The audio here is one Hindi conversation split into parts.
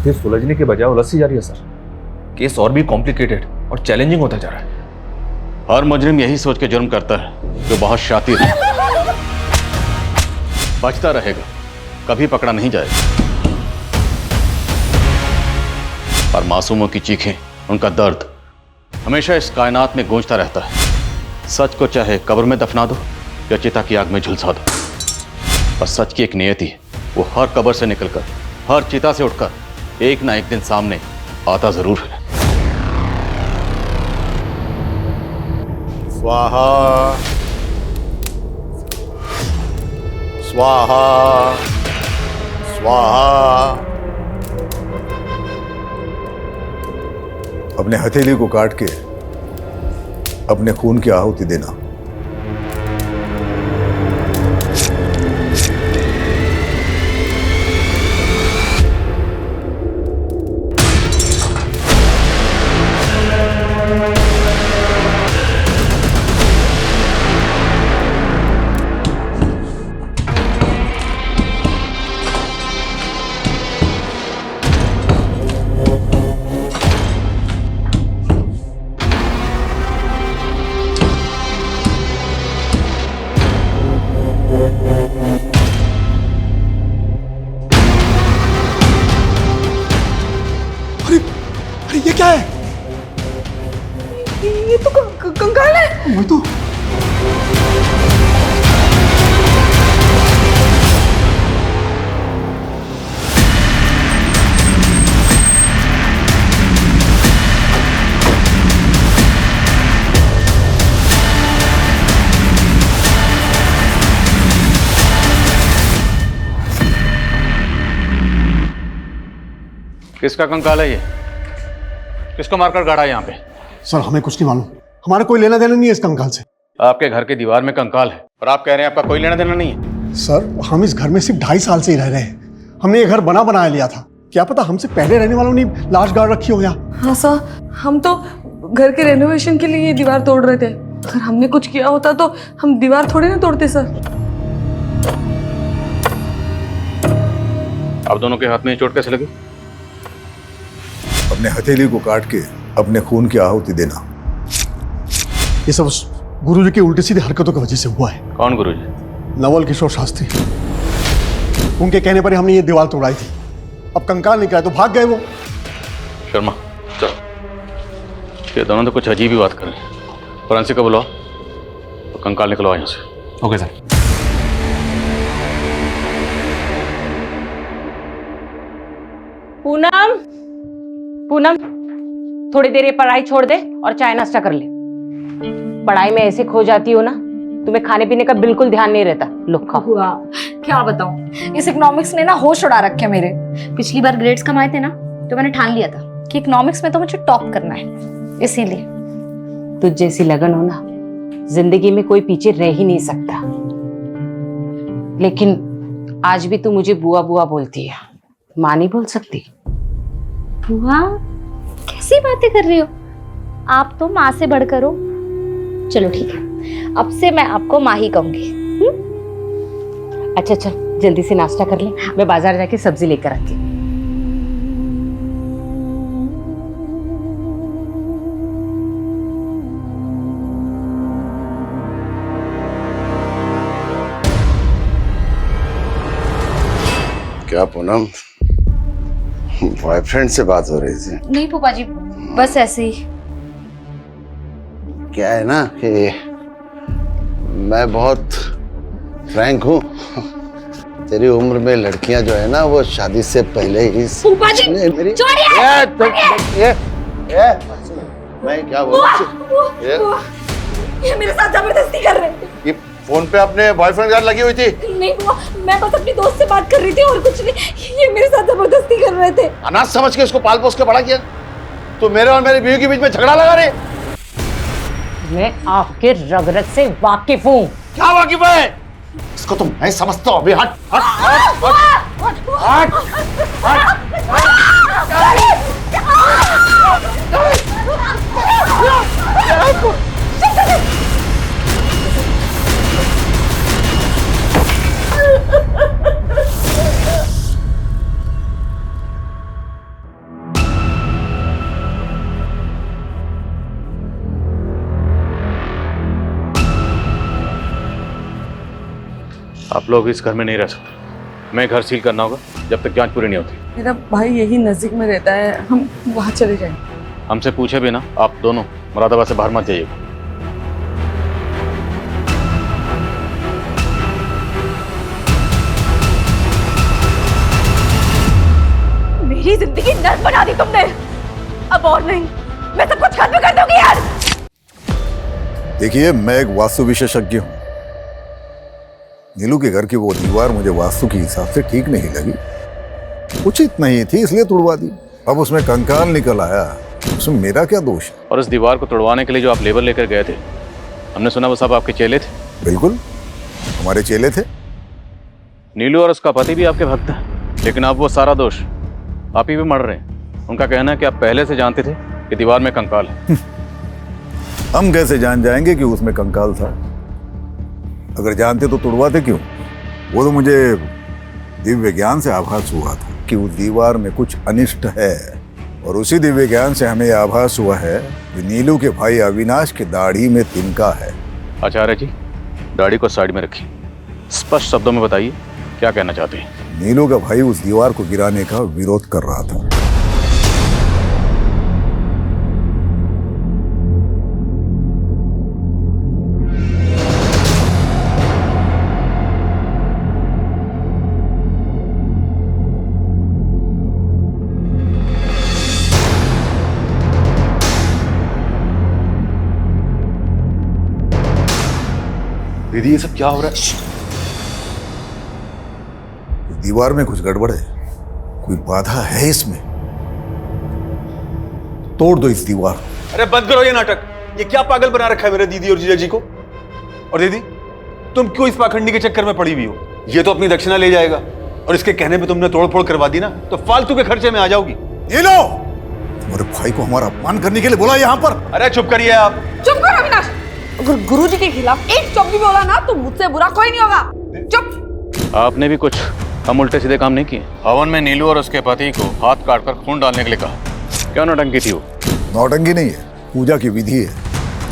स्थिति सुलझने के बजाय उलझती जा रही है सर। केस और भी कॉम्प्लिकेटेड और चैलेंजिंग होता जा रहा है। हर मुजरिम यही सोच के जुर्म करता है जो बहुत शातिर है, बचता रहेगा, कभी पकड़ा नहीं जाएगा। और मासूमों की चीखें, उनका दर्द हमेशा इस कायनात में गूंजता रहता है। सच को चाहे कब्र में दफना दो या चिता की आग में झुलसा दो, पर सच की एक नियति है, वो हर कब्र से निकलकर, हर चिता से उठकर एक ना एक दिन सामने आता जरूर है। स्वाहा स्वाहा स्वाहा। अपने हथेली को काट के अपने खून की आहुति देना। अरे ये क्या है? ये तो कंकाल है। वही तो। किसका कंकाल है ये? किसको मारकर गाड़ा है यहाँ पे? सर हमें कुछ नहीं मालूम, हमारा कोई लेना देना नहीं है इस कंकाल से। आपके घर की दीवार में कंकाल है और आप कह रहे हैं आपका कोई लेना देना नहीं है? सर हम इस घर में सिर्फ 2.5 साल से ही रह रहे हैं। हमने ये घर बनाया लिया था, क्या पता हमसे पहले रहने वालों ने लाश गाड़ रखी हो। यहाँ हाँ सर, हम तो घर के रेनोवेशन के लिए ये दीवार तोड़ रहे थे। अगर हमने कुछ किया होता तो हम दीवार थोड़ी ना तोड़ते सर। आप दोनों के हाथ में चोट कैसे लगी? अपने हथेली को काट के अपने खून की आहुति देना। ये सब उस गुरुजी की उल्टी सीधी हरकतों की वजह से हुआ है। कौन गुरुजी? नवल किशोर शास्त्री। उनके कहने पर ही हमने ये दीवार तोड़ाई थी। अब कंकाल निकला तो भाग गए वो। शर्मा चलो, ये दोनों तो कुछ अजीब ही बात कर रहे हैं। फॉरेंसिक को बुलाओ तो कंकाल निकलवाओ यहाँ से। Okay sir. पूनम, पूनम थोड़ी देर ये पढ़ाई छोड़ दे और चाय नाश्ता कर ले। पढ़ाई में ऐसे खो जाती हो ना, तुम्हें खाने पीने का बिल्कुल ध्यान नहीं रहता। लो खाओ। हुआ क्या बताऊं, इस इकोनॉमिक्स ने ना होश उड़ा रखे मेरे। पिछली बार ग्रेड्स कमाए थे ना, तो मैंने ठान लिया था कि इकोनॉमिक्स में तो मुझे टॉप करना है। इसीलिए तुझ जैसी लगन हो ना, जिंदगी में कोई पीछे रह ही नहीं सकता। लेकिन आज भी तू मुझे बुआ बुआ बोलती है, माँ नहीं बोल सकती। बुआ कैसी बातें कर रही हो आप, तो माँ से बढ़कर हो। चलो ठीक है, अब से मैं आपको माँ ही कहूंगी। अच्छा चल जल्दी से नाश्ता कर ले, मैं बाजार जाके सब्जी लेकर आती हूँ। क्या पूनम, बॉयफ्रेंड से बात हो रही थी? नहीं फूफा जी, बस ऐसे ही। क्या है ना कि मैं बहुत फ्रैंक हूँ। तेरी उम्र में लड़कियां जो है ना, वो शादी से पहले ही फूफा जी मेरी मैं क्या ये मेरे साथ जबरदस्ती कर रहे हैं। ये फोन पे अपने बॉयफ्रेंड के साथ लगी हुई थी? नहीं बुआ, मैं बस अपनी दोस्त से बात कर रही थी और कुछ नहीं। ये मेरे साथ जबरदस्ती कर रहे थे। अनाथ समझ के इसको पाल पोस के बड़ा किया। तो मेरे और मेरी बीवी के बीच में झगड़ा लगा रहे। मैं आपके रग-रग से वाकिफ हूँ। क्या वाकिफ है? इसको तो मैं समझता हूँ। अभी हट हट हट हट हट आप लोग इस घर में नहीं रह सकते। मैं घर सील करना होगा जब तक जांच पूरी नहीं होती। मेरा भाई यही नजदीक में रहता है, हम वहाँ चले जाएंगे। हमसे पूछे भी ना, आप दोनों मुरादाबाद से बाहर मत जाइएगा। मेरी जिंदगी नर्क बना दी तुमने। अब और नहीं, मैं सब कुछ खत्म कर दूंगी यार। देखिए, मैं एक वास्तु विशेषज्ञ हूं। नीलू के घर की वो दीवार मुझे वास्तु के हिसाब से ठीक नहीं लगी, उचित नहीं थी, इसलिए तुड़वा दी। अब उसमें कंकाल निकल आया, उसमें मेरा क्या दोष है? और इस दीवार को तोड़वाने के लिए जो आप लेबर लेकर गए थे, हमने सुना वो सब आपके चेले थे। बिल्कुल, हमारे चेले थे। नीलू और उसका पति भी आपके भक्त हैं, लेकिन अब वो सारा दोष आप ही पे मर रहे हैं। उनका कहना है कि आप पहले से जानते थे कि दीवार में कंकाल है। हम कैसे जान जाएंगे कि उसमें कंकाल था? अगर जानते तो तुड़वाते क्यों? वो तो मुझे दिव्य ज्ञान से आभास हुआ था कि उस दीवार में कुछ अनिष्ट है, और उसी दिव्य ज्ञान से हमें आभास हुआ है कि नीलू के भाई अविनाश की दाढ़ी में तिनका है। आचार्य जी, दाढ़ी को साइड में रखिए, स्पष्ट शब्दों में बताइए क्या कहना चाहते हैं। नीलू का भाई उस दीवार को गिराने का विरोध कर रहा था। दीदी ये सब क्या हो रहा है? दीवार में कुछ गड़बड़ है, कोई बाधा है इसमें। तोड़ दो इस दीवार। अरे बंद करो ये नाटक। ये क्या पागल बना रखा है मेरे दीदी और जीजा जी को? और दीदी, तुम क्यों इस पाखंडी के चक्कर में पड़ी हुई हो? ये तो अपनी दक्षिणा ले जाएगा, और इसके कहने पे तुमने तोड़फोड़ करवा दी ना, तो फालतू के खर्चे में आ जाओगी। ये लो, तुम्हारे भाई को हमारा अपमान करने के लिए बोला यहाँ पर। अरे चुप करिए आप। चुप करो अविनाश। अगर गुरुजी के खिलाफ एक शब्द भी बोला ना तो मुझसे बुरा कोई नहीं होगा। चुप। आपने भी कुछ हम उल्टे सीधे काम नहीं किए। हवन में नीलू और उसके पति को हाथ काटकर खून डालने के लिए कहा। क्या नौटंकी थी वो? नौटंकी नहीं है, पूजा की विधि है।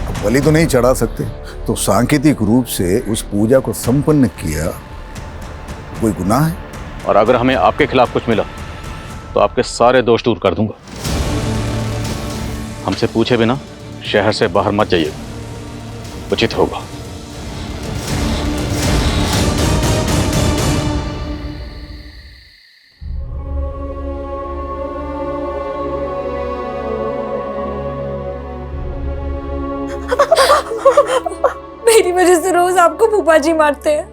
अब बलि तो नहीं चढ़ा सकते, तो सांकेतिक रूप से उस पूजा को संपन्न किया। कोई गुनाह है? और अगर हमें आपके खिलाफ कुछ मिला तो आपके सारे दोष दूर कर दूंगा। हमसे पूछे बिना शहर से बाहर मत जाइए, उचित होगा। मेरी वजह से रोज आपको फूफा जी मारते हैं।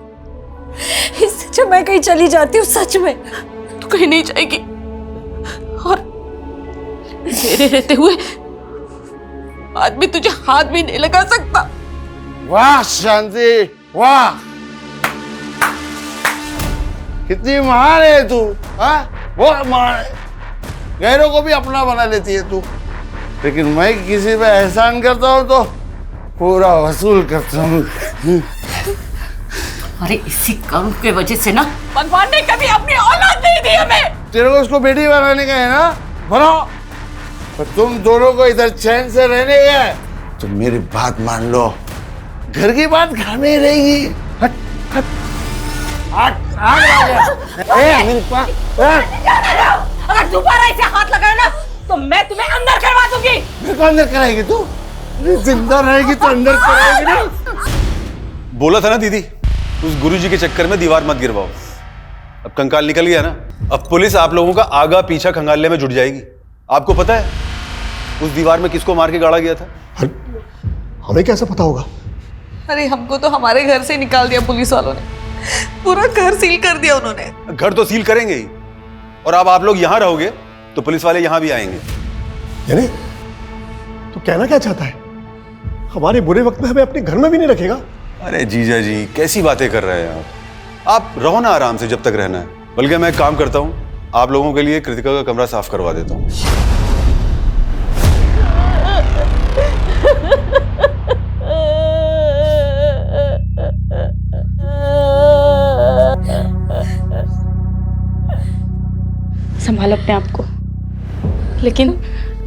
इससे जब मैं कहीं चली जाती हूँ, सच में तू कहीं नहीं जाएगी, और मेरे रहते हुए आदमी तुझे हाथ भी नहीं लगा सकता। वाह शांति, वाह, कितनी महान है तू। हाँ, बहुत महान है। गैरों को भी अपना बना लेती है तू, लेकिन मैं किसी पे एहसान करता हूँ तो पूरा वसूल करता हूँ। अरे इसी कर्म के वजह से ना भगवान ने कभी अपनी औलाद नहीं दी हमें। तेरे को उसको बेटी बनाने का है ना, बनाओ। पर तुम दोनों को इधर चैन से रहने गए तो मेरी बात मान लो, घर की बात घर में ही रहेगी। हट हट हट हट। मेरी बात। अगर दोबारा इसे हाथ लगाए ना तो मैं तुम्हें अंदर करवा दूंगी। मेरे को अंदर कराएगी तू? जिंदा रहेगी तो अंदर कराएगी ना। बोला था ना दीदी, उस गुरुजी के चक्कर में दीवार मत गिरवाओ। अब कंकाल निकल गया ना, अब पुलिस आप लोगों का आगा पीछा खंगालने में जुट जाएगी। आपको पता है उस दीवार में किसको मार के गाड़ा गया था? हमें कैसे पता होगा? अरे हमको तो हमारे घर से निकाल दिया पुलिस वालों ने, पूरा घर सील कर दिया उन्होंने। घर तो सील करेंगे ही, और अब आप लोग यहाँ रहोगे तो पुलिस वाले यहाँ भी आएंगे। यानी तू कहना क्या चाहता है? हमारे बुरे वक्त में हमें अपने घर में भी नहीं रखेगा? अरे जीजा जी, कैसी बातें कर रहे हैं आप रहो ना आराम से जब तक रहना है। बल्कि मैं एक काम करता हूँ, आप लोगों के लिए कृतिका का कमरा साफ करवा देता हूँ। संभाल अपने आप को। लेकिन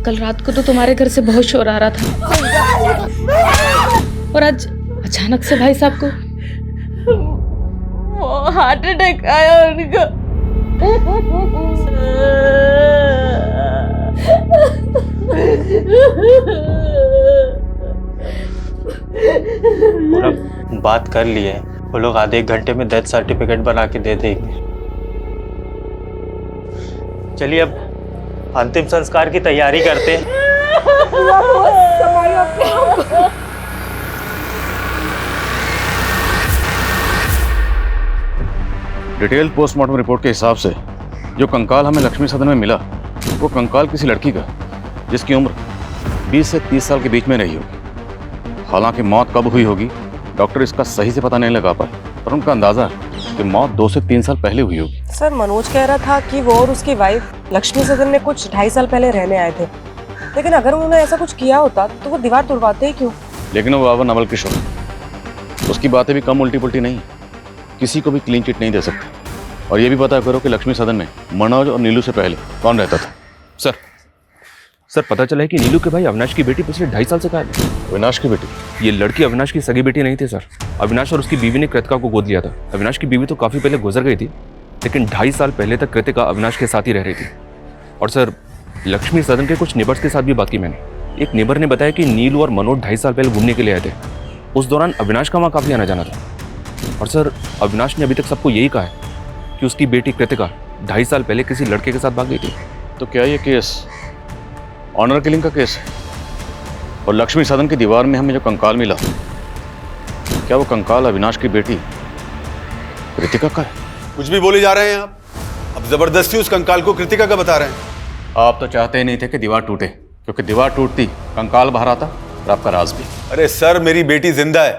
कल रात को तो तुम्हारे घर से बहुत शोर आ रहा था, और आज अचानक से भाई साहब को। हार्ट अटैक आया उनको। पूरा बात कर लिए, वो लोग आधे एक घंटे में डेथ सर्टिफिकेट बना के दे देंगे। चलिए अब अंतिम संस्कार की तैयारी करते हैं। डिटेल पोस्टमार्टम रिपोर्ट के हिसाब से जो कंकाल हमें लक्ष्मी सदन में मिला वो कंकाल किसी लड़की का जिसकी उम्र 20 से 30 साल के बीच में रही होगी। हालांकि मौत कब हुई होगी डॉक्टर इसका सही से पता नहीं लगा पाए, पर उनका अंदाजा है कि मौत 2 से 3 साल पहले हुई होगी। सर मनोज कह रहा था कि वो और उसकी वाइफ लक्ष्मी सदन में कुछ 2.5 साल पहले रहने आए थे, लेकिन अगर उन्होंने ऐसा कुछ किया होता तो वो दीवार तुड़वाते ही क्यों? लेकिन वो बाबा नवल किशोर, उसकी बातें भी कम उल्टी पुल्टी नहीं, किसी को भी क्लीन चिट नहीं दे सकते। और ये भी पता करो कि लक्ष्मी सदन में मनोज और नीलू से पहले कौन रहता था। सर पता चला है कि नीलू के भाई अविनाश की बेटी पिछले 2.5 साल से गायब है। अविनाश की बेटी? ये लड़की अविनाश की सगी बेटी नहीं थी सर। अविनाश और उसकी बीवी ने कृतिका को गोद लिया था। अविनाश की बीवी तो काफी पहले गुजर गई थी, लेकिन 2.5 साल पहले तक कृतिका अविनाश के साथ ही रह रही थी। और सर लक्ष्मी सदन के कुछ नेबर्स के साथ भी बात की मैंने। एक नेबर ने बताया कि नीलू और मनोज 2.5 साल पहले घूमने के लिए आए थे। उस दौरान अविनाश का वहाँ काफी आना जाना था। और सर अविनाश ने अभी तक सबको यही कहा है कि उसकी बेटी कृतिका 2.5 साल पहले किसी लड़के के साथ भाग गई थी। तो क्या ये केस ऑनर किलिंग का केस है? और लक्ष्मी सदन की दीवार में हमें जो कंकाल मिला, क्या वो कंकाल अविनाश की बेटी कृतिका का है? कुछ भी बोले जा रहे हैं आप। अब जबरदस्ती उस कंकाल को कृतिका का बता रहे हैं। आप तो चाहते ही नहीं थे कि दीवार टूटे, क्योंकि दीवार टूटती कंकाल बाहर आता और आपका राज भी। अरे सर मेरी बेटी जिंदा है।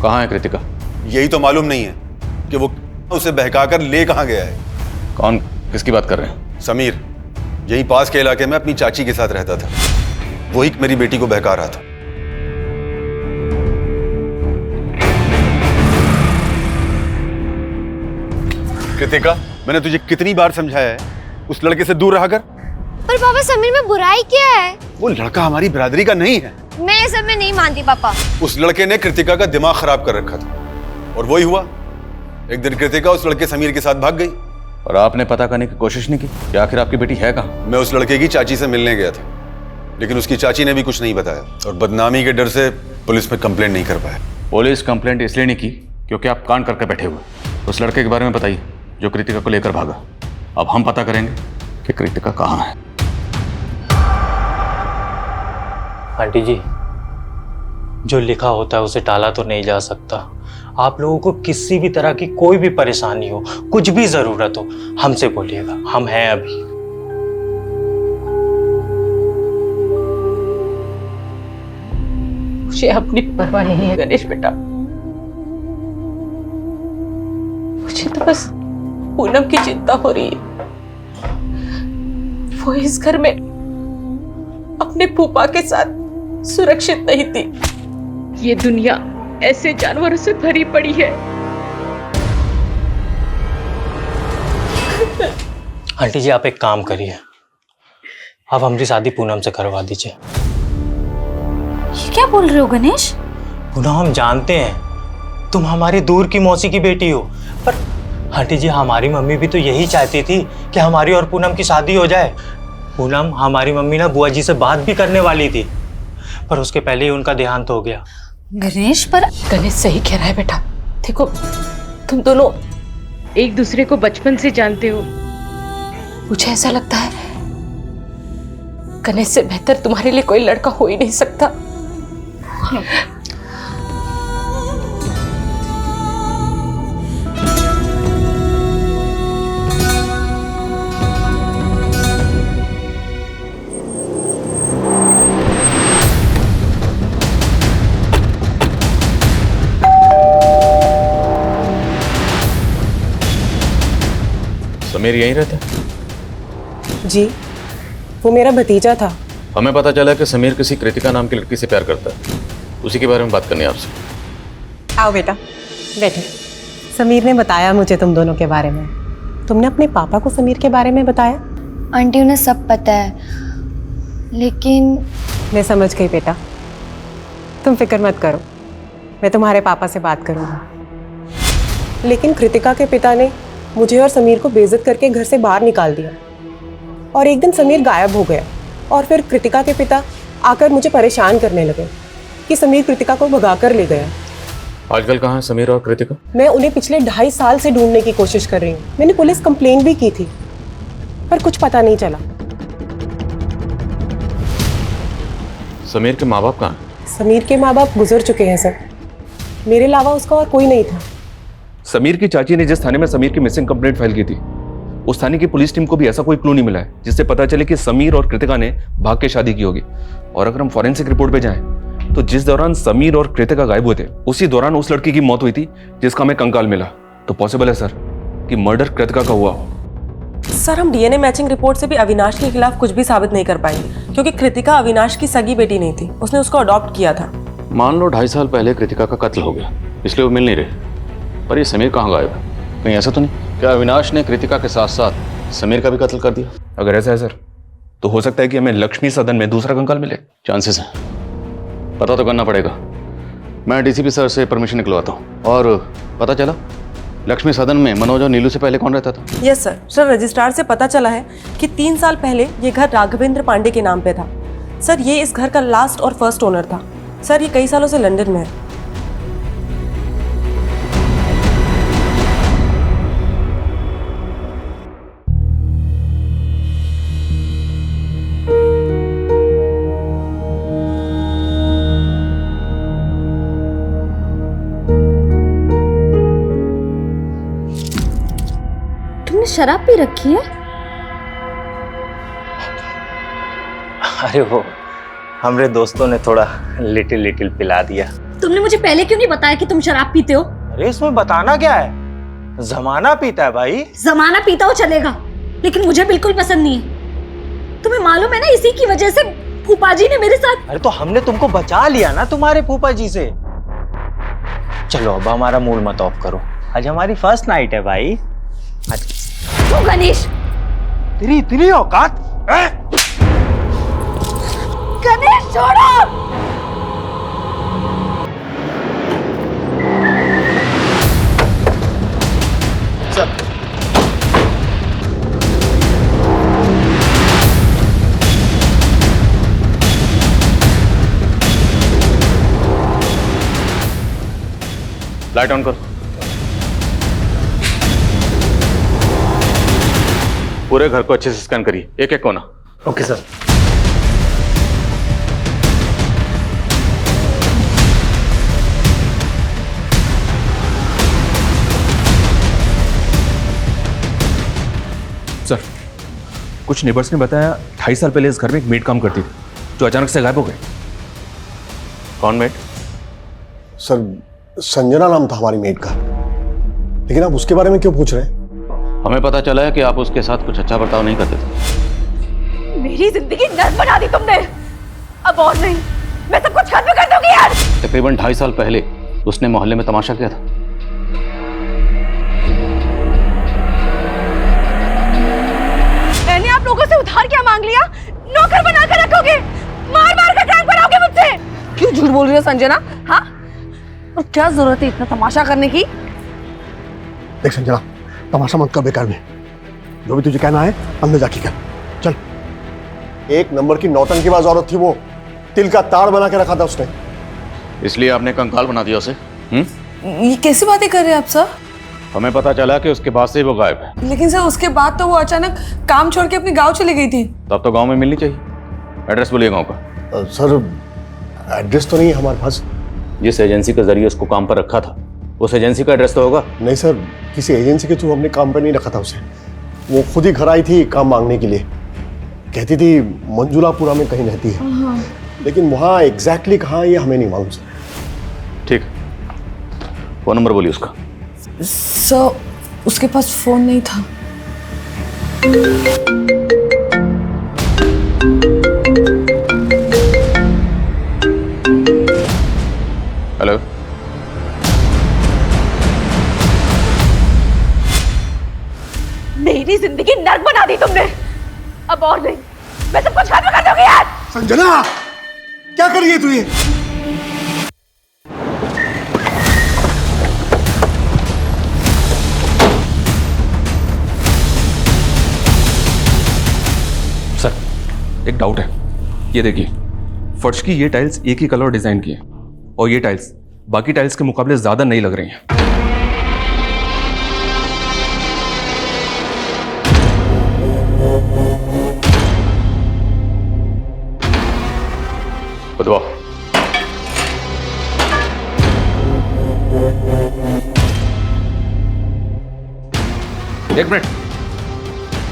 कहाँ है कृतिका? यही तो मालूम नहीं है कि वो उसे बहकाकर ले कहाँ गया है। कौन, किसकी बात कर रहे हैं? समीर यही पास के इलाके में अपनी चाची के साथ रहता था, वही मेरी बेटी को बहका रहा था। कृतिका, मैंने तुझे कितनी बार समझाया है उस लड़के से दूर रहा कर। पर पापा समीर में बुराई क्या है? वो लड़का हमारी बिरादरी का नहीं है। मैं ये सब में नहीं मानती पापा। उस लड़के ने कृतिका का दिमाग खराब कर रखा था और वही हुआ। एक दिन कृतिका उस लड़के समीर के साथ भाग गई। और आपने पता करने की कोशिश नहीं की कि आखिर आपकी बेटी है कहाँ? मैं उस लड़के की चाची से मिलने गया था, लेकिन उसकी चाची ने भी कुछ नहीं बताया और बदनामी के डर से पुलिस में कंप्लेंट नहीं कर पाया। पुलिस कंप्लेंट इसलिए नहीं की क्योंकि आप कांड करके बैठे हुए। उस लड़के के बारे में बताइए जो कृतिका को लेकर भागा। अब हम पता करेंगे कि कृतिका कहाँ है। आंटी जी, जो लिखा होता है उसे टाला तो नहीं जा सकता। आप लोगों को किसी भी तरह की कोई भी परेशानी हो, कुछ भी जरूरत हो, हमसे बोलिएगा, हम हैं अभी। मुझे अपनी परवाह नहीं है गणेश बेटा। मुझे तो बस पूनम की चिंता हो रही है। वो इस घर में अपने फूफा के साथ सुरक्षित नहीं थी। ये दुनिया ऐसे जानवरों से भरी पड़ी है। आंटी जी, आप एक काम करिए, आप हमारी शादी पूनम से करवा दीजिए। ये क्या बोल रहे हो गणेश? पूनम, हम जानते हैं तुम हमारी दूर की मौसी की बेटी हो, पर आंटी जी हमारी मम्मी भी तो यही चाहती थी कि हमारी और पूनम की शादी हो जाए। पूनम, हमारी मम्मी ना बुआ जी से बात भी करने वाली थी, पर उसके पहले ही उनका देहांत हो गया। गणेश, पर गणेश सही कह रहा है बेटा। देखो, तुम दोनों एक दूसरे को बचपन से जानते हो। मुझे ऐसा लगता है गणेश से बेहतर तुम्हारे लिए कोई लड़का हो ही नहीं सकता। समीर यहीं रहता? जी, वो मेरा भतीजा था। हमें पता चला कि समीर किसी कृतिका नाम की लड़की से प्यार करता है, उसी के बारे में बात करनी है आपसे। आओ बेटा, बैठे। समीर ने बताया मुझे तुम दोनों के बारे में। तुमने अपने पापा को समीर के बारे में बताया? आंटी उन्हें सब पता है, लेकिन मैं समझ गई बेटा, तुम फिक्र मत करो। मैं तुम्हारे पापा से बात करूंगी। लेकिन कृतिका के पिता ने मुझे और समीर को बेइज्जत करके घर से बाहर निकाल दिया और एक दिन समीर गायब हो गया और फिर कृतिका के पिता आकर मुझे परेशान करने लगे कि समीर कृतिका को भगा कर ले गया। आजकल कहाँ है समीर और कृतिका? मैं उन्हें पिछले 2.5 साल से ढूंढने की कोशिश कर रही हूँ। मैंने पुलिस कंप्लेंट भी की थी पर कुछ पता नहीं चला। समीर के माँ बाप कहाँ हैं? समीर के माँ बाप गुजर चुके हैं सर। मेरे अलावा उसका और कोई नहीं था। समीर की चाची ने जिस थाने में समीर की मिसिंग कंप्लेंट फाइल की थी, उस थाने की पुलिस टीम को भी ऐसा कोई क्लू नहीं मिला है जिससे पता चले कि समीर और कृतिका ने भाग के शादी की होगी। और अगर हम फॉरेंसिक रिपोर्ट पे जाएं तो जिस दौरान समीर और कृतिका गायब हुए थे उसी दौरान उस लड़की की मौत हुई थी जिसका हमें कंकाल मिला। तो पॉसिबल है सर कि मर्डर कृतिका का हुआ हो। सर हम डीएनए मैचिंग रिपोर्ट से भी अविनाश के खिलाफ कुछ भी साबित नहीं कर पाएंगे क्योंकि कृतिका अविनाश की सगी बेटी नहीं थी, उसने उसको अडॉप्ट किया था। मान लो 2.5 साल पहले कृतिका का कत्ल हो गया, इसलिए वो मिल नहीं रहे। पर ये समीर कहाँ गायब है? कहीं ऐसा तो नहीं क्या अविनाश ने कृतिका के साथ साथ समीर का भी कत्ल कर दिया? अगर ऐसा है सर तो हो सकता है कि हमें लक्ष्मी सदन में दूसरा कंकाल मिले। चांसेस है, पता तो करना पड़ेगा। मैं डीसीपी सर से परमिशन निकलवाता हूँ। और पता चला लक्ष्मी सदन में मनोज और नीलू से पहले कौन रहता था? Yes sir. सर रजिस्ट्रार से पता चला है कि 3 साल पहले ये घर राघवेंद्र पांडे के नाम पे था। सर ये इस घर का लास्ट और फर्स्ट ओनर था। सर ये कई सालों से लंदन में है। तुमने शराब पी रखी है? अरे वो हमारे दोस्तों ने थोड़ा लिटिल लिटिल पिला दिया। तुमने मुझे पहले क्यों नहीं बताया कि तुम शराब पीते हो? अरे इसमें बताना क्या है, जमाना पीता है भाई। जमाना पीता हो चलेगा, लेकिन मुझे बिल्कुल पसंद नहीं है। तुम्हें मालूम है ना, इसी की वजह से फूफा जी ने मेरे साथ। अरे तो हमने तुमको बचा लिया ना तुम्हारे फूफा जी से। चलो अब हमारा मूड मत ऑफ करो, आज हमारी फर्स्ट नाइट है भाई। क्यों गणेश? तेरी इतनी औकात? गणेश छोड़ो। लाइट ऑन करो। पूरे घर को अच्छे से स्कैन करिए, एक एक कोना। Okay sir. सर कुछ नेबर्स ने बताया 2.5 साल पहले इस घर में एक मेड काम करती थी जो अचानक से गायब हो गई। कौन मेड? सर संजना नाम था हमारी मेड का, लेकिन आप उसके बारे में क्यों पूछ रहे हैं? हमें पता चला है कि आप उसके साथ कुछ अच्छा बर्ताव नहीं करते थे। मेरी जिंदगी नर्क बना दी तुमने। अब और नहीं, मैं सब कुछ खत्म कर दूंगी यार। तकरीबन 2.5 साल पहले उसने मोहल्ले में तमाशा किया था। मैंने आप लोगों से उधार क्या मांग लिया? नौकर बना कर रखोगे, मार मार कर टांग भराओगे मुझसे। क्यों झूठ बोल रही हो संजना? हाँ, और क्या जरूरत है इतना तमाशा करने की? देख संजना, तमाशा मत कर बेकार में। जो भी तुझे कहना है अंदर जाके कर। चल। एक नंबर की नौटंकीबाज औरत थी वो, तिल का ताड़ बना के रखा था उसने। इसलिए आपने कंकाल बना दिया उसे? ये कैसी बातें कर रहे हैं आप सर? हमें पता चला कि उसके बाद से ही वो गायब है। लेकिन सर उसके बाद तो वो अचानक काम छोड़ के अपने गांव चली गई थी। तब तो गांव में मिलनी चाहिए। एड्रेस बोलिए गांव का। सर एड्रेस तो नहीं है हमारे पास। जिस एजेंसी के जरिए उसको काम पर रखा था उस एजेंसी का एड्रेस तो होगा? नहीं सर, किसी एजेंसी के थ्रू हमने काम पर नहीं रखा था उसे। वो खुद ही घर आई थी काम मांगने के लिए। कहती थी मंजुलापुरा में कहीं रहती है, लेकिन वहाँ एग्जैक्टली कहाँ ये हमें नहीं मालूम सर। ठीक, फोन नंबर बोलिए उसका। सर उसके पास फोन नहीं था। हेलो, मेरी जिंदगी नर्क बना दी तुमने। अब और नहीं, मैं सब कुछ खत्म कर दूंगी यार। संजना क्या कर रही है तू ये? एक डाउट है। ये देखिए, फर्श की ये टाइल्स एक ही कलर डिजाइन की है और ये टाइल्स बाकी टाइल्स के मुकाबले ज्यादा नहीं लग रही हैं। खुदवाओ। एक मिनट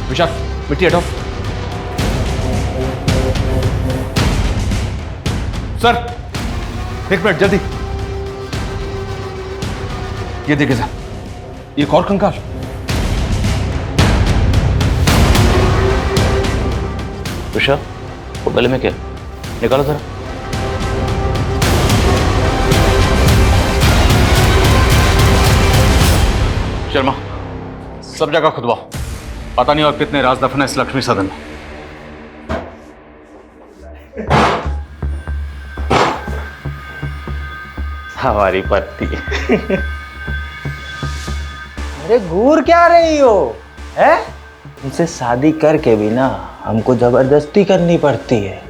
विशाल, मिट्टी हटाओ। सर एक मिनट जल्दी। ये देखिए सर, एक और कंकाल। विशाल, वो गले में क्या? निकालो जरा। शर्मा, सब जगह खुदवाओ। पता नहीं और कितने राज दफन है इस लक्ष्मी सदन में। हमारी पत्नी। अरे घूर क्या रही हो, है? उनसे शादी करके भी ना हमको जबरदस्ती करनी पड़ती है।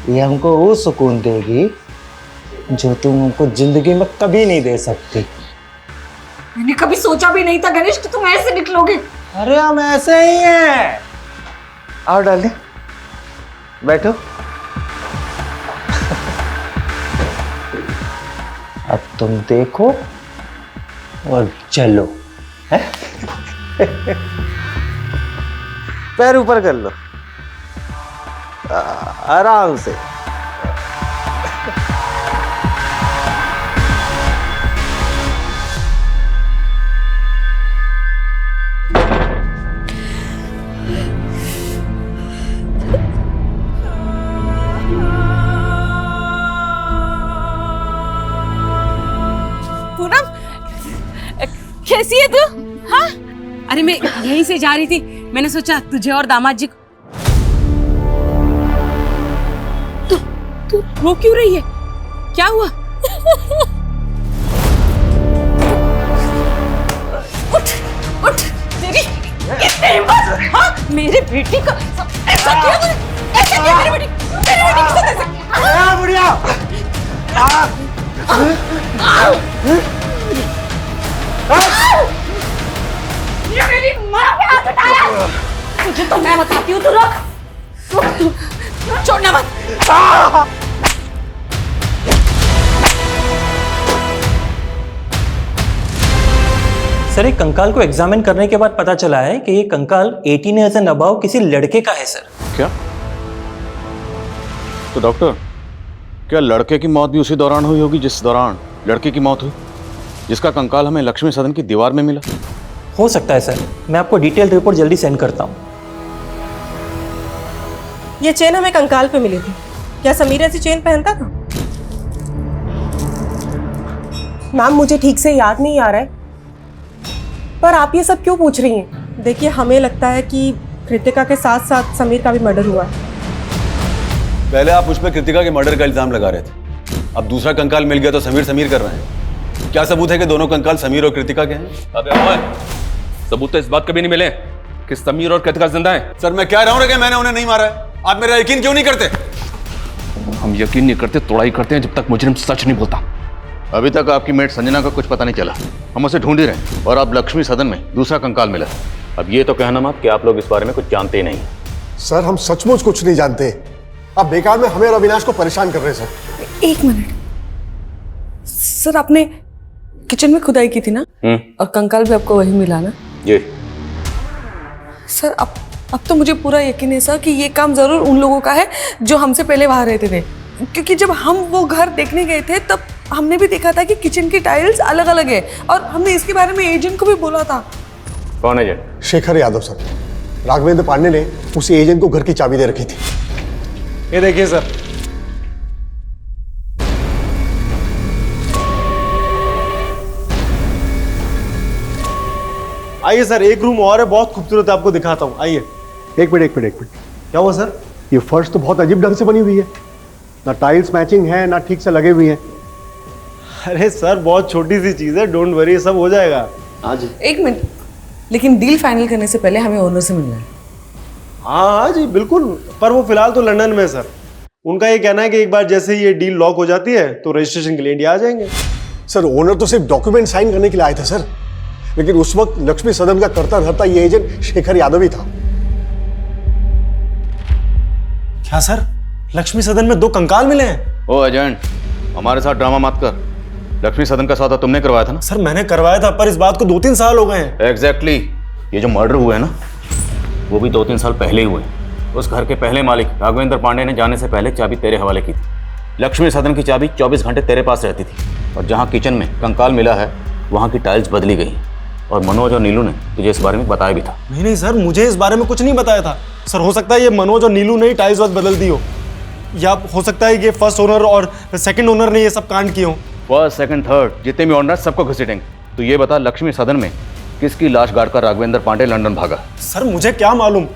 ये हमको वो सुकून देगी जो तुम हमको जिंदगी में कभी नहीं दे सकती। मैंने कभी सोचा भी नहीं था गणेश कि तुम ऐसे निकलोगे। अरे हम ऐसे ही हैं। आओ डार्लिंग, बैठो। अब तुम देखो और चलो, है? पैर ऊपर कर लो, आराम से। पूनम, कैसी है तू? हाँ? अरे मैं यहीं से जा रही थी, मैंने सोचा तुझे और दामाद जी को। तू रो क्यों रही है? क्या हुआ? उठ उठ, तेरी कितनी हिम्मत! हाँ, मेरे बेटी का ऐसा किया तूने? ऐसा किया मेरी बेटी के साथ ऐसा? बुढ़िया! ये मेरी माँ पे हाथ उठाया! तुझे तो मैं बताती हूँ, तू रुक, छोड़ना मत। सर, एक कंकाल को एग्जामिन करने के बाद पता चला है कि ये कंकाल 18 ईयर्स एंड अबव किसी लड़के का है सर। क्या? तो डॉक्टर, क्या लड़के की मौत भी उसी दौरान हुई होगी जिस दौरान लड़की की मौत हुई, जिसका कंकाल हमें लक्ष्मी सदन की दीवार में मिला? हो सकता है सर, मैं आपको डिटेल रिपोर्ट जल्दी सेंड करता हूँ। ये चेन हमें कंकाल पे मिली थी। क्या समीर ऐसी चेन पहनता था? मैम, मुझे ठीक से याद नहीं आ रहा है, पर आप ये सब क्यों पूछ रही हैं? देखिए, हमें लगता है कि कृतिका के साथ साथ समीर का भी मर्डर हुआ है। पहले आप मुझ पर कृतिका के मर्डर का इल्जाम लगा रहे थे, अब दूसरा कंकाल मिल गया तो समीर समीर कर रहे हैं। क्या सबूत है कि दोनों कंकाल समीर और कृतिका के हैं? अबे ओए, सबूत तो इस बात कभी नहीं मिले कि समीर और कृतिका जिंदा हैं। सर, मैं कह रहा हूं कि मैंने उन्हें नहीं मारा है। आप मेरा यकीन क्यों नहीं करते? हम यकीन नहीं करते, तोड़ाई करते हैं जब तक मुजरिम सच नहीं बोलता। अभी तक आपकी मेट संजना का कुछ पता नहीं चला, हम उसे ढूंढ ही रहे हैं और अब लक्ष्मी सदन में दूसरा कंकाल मिला। अब ये तो कहना मत कि आप लोग इस बारे में कुछ जानते ही नहीं। सर, हम सचमुच कुछ नहीं जानते। आप बेकार में हमें और अविनाश को परेशान कर रहे हैं सर। एक मिनट सर, आपने किचन में खुदाई की थी ना, और कंकाल भी आपको वही मिला ना? जी सर, अब तो मुझे पूरा यकीन है सर कि ये काम जरूर उन लोगों का है जो हमसे पहले वहां रहते थे, क्योंकि जब हम वो घर देखने गए थे तब हमने भी देखा था कि किचन की टाइल्स अलग अलग है, और हमने इसके बारे में एजेंट को भी बोला था। कौन एजेंट? शेखर यादव सर। राघवेंद्र पांडे ने उसी एजेंट को घर की चाबी दे रखी थी। ये देखिए सर, आइए सर, एक रूम और है, बहुत खूबसूरत है, आपको दिखाता हूँ। आइए। एक मिनट। क्या हुआ सर? ये फर्श तो बहुत अजीब ढंग से बनी हुई है, ना टाइल्स मैचिंग है ना ठीक से लगे हुए हैं। अरे सर, बहुत छोटी सी चीज है, डोंट वरी, सब हो जाएगा। एक मिनट, लेकिन डील फाइनल करने से पहले हमें ओनर से मिलना है। हाँ हाँ जी बिल्कुल, पर वो फिलहाल तो लंदन में है सर। उनका ये कहना है कि एक बार जैसे ये डील लॉक हो जाती है तो रजिस्ट्रेशन के लिए इंडिया आ जाएंगे। सर ओनर तो सिर्फ डॉक्यूमेंट साइन करने के लिए आए थे सर, लेकिन उस वक्त लक्ष्मी सदन का करता धरता ये एजेंट शेखर यादव ही था। क्या सर, लक्ष्मी सदन में 2 कंकाल मिले हैं? ओ एजेंट, हमारे साथ ड्रामा मत कर। लक्ष्मी सदन का सौदा तुमने करवाया था ना? सर मैंने करवाया था, पर इस बात को 2-3 साल हो गए हैं। एग्जैक्टली। ये जो मर्डर हुए हैं ना, वो भी 2-3 साल पहले ही हुए। उस घर के पहले मालिक राघवेंद्र पांडे ने जाने से पहले चाबी तेरे हवाले की थी। लक्ष्मी सदन की चाबी 24 घंटे तेरे पास रहती थी, और जहाँ किचन में कंकाल मिला है वहाँ की टाइल्स बदली गई, और मनोज और नीलू ने तुझे इस बारे में बताया भी था। नहीं सर, मुझे इस बारे में कुछ नहीं बताया था। सर हो सकता है ये मनोज और नीलू ने ही टाइल्स बदल दी हो, या हो सकता है ये फर्स्ट ओनर और सेकंड ओनर ने ये सब कांड किए हो। फर्स्ट, सेकंड, थर्ड जितने भी ओनर सबको घसीटेंगे। तो ये बता, लक्ष्मी सदन में किसकी लाश गाड़कर राघवेंद्र पांडे लंदन भागा? सर मुझे क्या मालूम।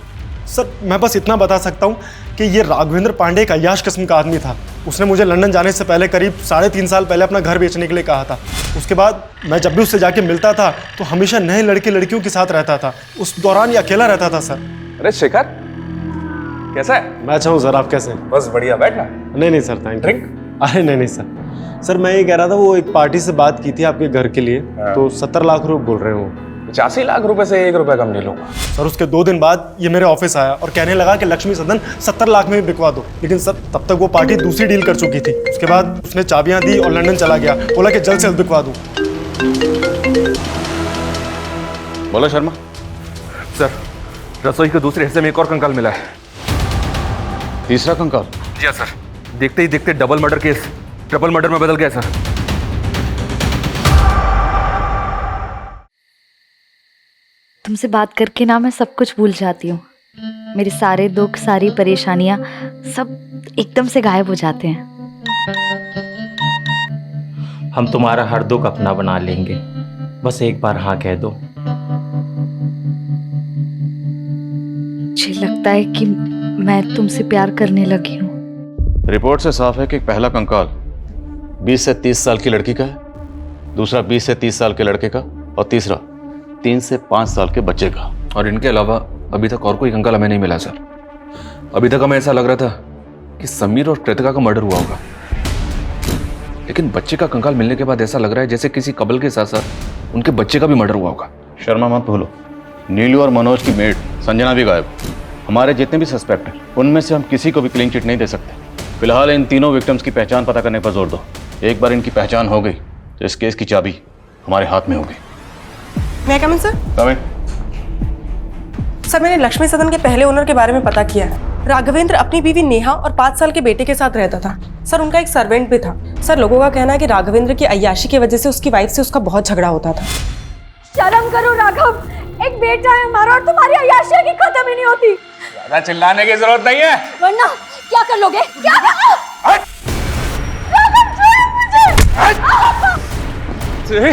सर मैं बस इतना बता सकता हूँ कि ये राघवेंद्र पांडे एक अय्याश किस्म का आदमी था। उसने मुझे लंदन जाने से पहले करीब 3.5 साल पहले अपना घर बेचने के लिए कहा था। उसके बाद मैं जब भी उससे जाके मिलता था तो हमेशा नए लड़के लड़कियों के साथ रहता था। उस दौरान ये अकेला रहता था सर। अरे शेखर, कैसा है? मैं अच्छा हूँ सर, आप कैसे हैं? बस बढ़िया, बैठना। नहीं सर, थैंक यू। ड्रिंक? अरे नहीं सर। सर मैं ये कह रहा था, वो एक पार्टी से बात की थी आपके घर के लिए, तो 70 लाख रुपए बोल रहे हो। 85 लाख रुपए से 1 रुपया कम नहीं लूंगा। सर उसके 2 दिन बाद ये मेरे ऑफिस आया और कहने लगा कि लक्ष्मी सदन 70 लाख में भी बिकवा दो। लेकिन सर तब तक वो पार्टी दूसरी डील कर चुकी थी। उसके बाद उसने चाबियां दी और लंदन चला गया, बोला कि जल्द से जल्द बिकवा दूं। बोलो शर्मा। सर, रसोई के दूसरे हिस्से में एक और कंकाल मिला है। तीसरा कंकाल? जी हाँ सर, देखते ही देखते double murder case triple murder में बदल गया सर। तुमसे बात करके ना मैं सब कुछ भूल जाती हूँ। मेरे सारे दुख, सारी परेशानियां सब एकदम से गायब हो जाते हैं। हम तुम्हारा हर दुख अपना बना लेंगे, बस एक बार हाँ कह दो। मुझे लगता है कि मैं तुमसे प्यार करने लगी हूँ। रिपोर्ट से साफ है कि पहला कंकाल 20 से 30 साल की लड़की का है, दूसरा 20 से 30 साल के लड़के का, और तीसरा 3 से 5 साल के बच्चे का। और इनके अलावा अभी तक और कोई कंकाल हमें नहीं मिला सर। अभी तक हमें ऐसा लग रहा था कि समीर और कृतिका का मर्डर हुआ होगा, लेकिन बच्चे का कंकाल मिलने के बाद ऐसा लग रहा है जैसे किसी कबल के साथ साथ उनके बच्चे का भी मर्डर हुआ होगा। शर्मा मत भूलो, नीलू और मनोज की मेड संजना भी गायब। हमारे जितने भी सस्पेक्ट हैं उनमें से हम किसी को भी क्लीन चिट नहीं दे सकते। फिलहाल इन तीनों विक्टिम्स की पहचान पता करने पर जोर दो। एक बार इनकी पहचान हो गई तो इस केस की चाबी हमारे हाथ में होगी। मैं कम इन सर? कम इन। सर मैंने लक्ष्मी सदन के पहले ओनर के बारे में पता किया है। राघवेंद्र अपनी बीवी नेहा और 5 साल के बेटे के साथ रहता था। सर उनका एक सर्वेंट भी था। सर लोगों का कहना है कि राघवेंद्र की अय्याशी की वजह से उसकी वाइफ से उसका बहुत झगड़ा होता था। शर्म करो राघव, एक बेटा है हमारा और तुम्हारी अय्याशी की खत्म ही नहीं होती। ज्यादा चिल्लाने की जरूरत नहीं है, वरना क्या कर लोगे? क्या कर? राघव छोड़ मुझे।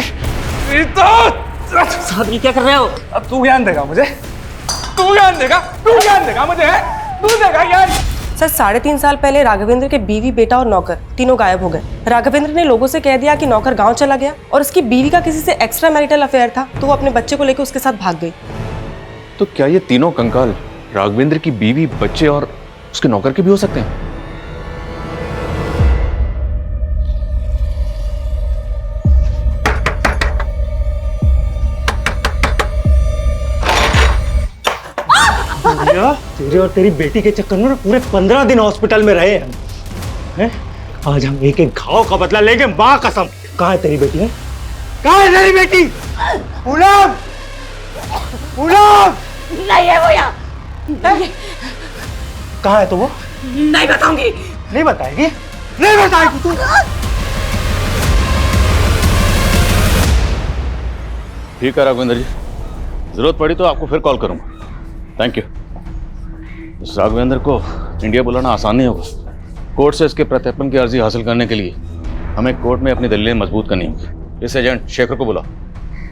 सादगी क्या कर रहे हो? अब तू ज्ञान देगा मुझे, तू ज्ञान देगा मुझे, तू देगा ज्ञान। सर 3.5 साल पहले राघवेंद्र के बीवी, बेटा और नौकर तीनों गायब हो गए। राघवेंद्र ने लोगों से कह दिया कि नौकर गांव चला गया और उसकी बीवी का किसी से एक्स्ट्रा मैरिटल अफेयर था, तो वो अपने बच्चे को लेकर उसके साथ भाग गई। तो क्या ये तीनों कंकाल राघवेंद्र की बीवी, बच्चे और उसके नौकर के भी हो सकते हैं? तेरे और तेरी बेटी के चक्कर में पूरे 15 दिन हॉस्पिटल में रहे हैं। आज हम एक एक घाव का बदला लेंगे, माँ कसम। कहाँ है तेरी बेटी? है कहाँ है तेरी बेटी? पूनम, पूनम नहीं है वो यहाँ। कहाँ है तो वो? नहीं बताऊंगी। नहीं बताएगी? नहीं बताएगी तू? ठीक है राघवेंद्र जी, जरूरत पड़ी तो आपको फिर कॉल करूंगा। Thank you. इस राघवेंद्र को इंडिया बुलाना आसान नहीं होगा। कोर्ट से इसके प्रत्यर्पण की अर्जी हासिल करने के लिए हमें कोर्ट में अपनी दलीलें मजबूत करनी होगी। इस एजेंट शेखर को बुला,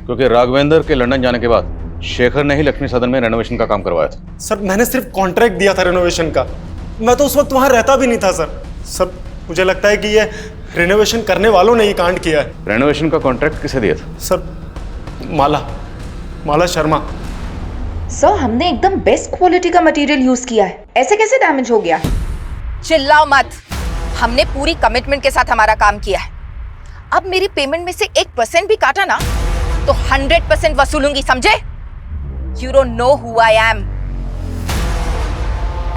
क्योंकि राघवेंद्र के लंदन जाने के बाद शेखर ने ही लक्ष्मी सदन में रेनोवेशन का काम करवाया था। सर मैंने सिर्फ कॉन्ट्रैक्ट दिया था रेनोवेशन का, मैं तो उस वक्त वहां रहता भी नहीं था सर। सर मुझे लगता है कि ये रेनोवेशन करने वालों ने ये कांड किया है। रेनोवेशन का कॉन्ट्रैक्ट किसे दिया था? सर माला शर्मा। सर हमने एकदम बेस्ट क्वालिटी का मटेरियल यूज किया है, ऐसे कैसे डैमेज हो गया? चिल्लाओ मत, हमने पूरी कमिटमेंट के साथ हमारा काम किया है। अब मेरी पेमेंट में से 1% भी काटा ना तो 100% वसूलूंगी, समझे? You don't know who I am.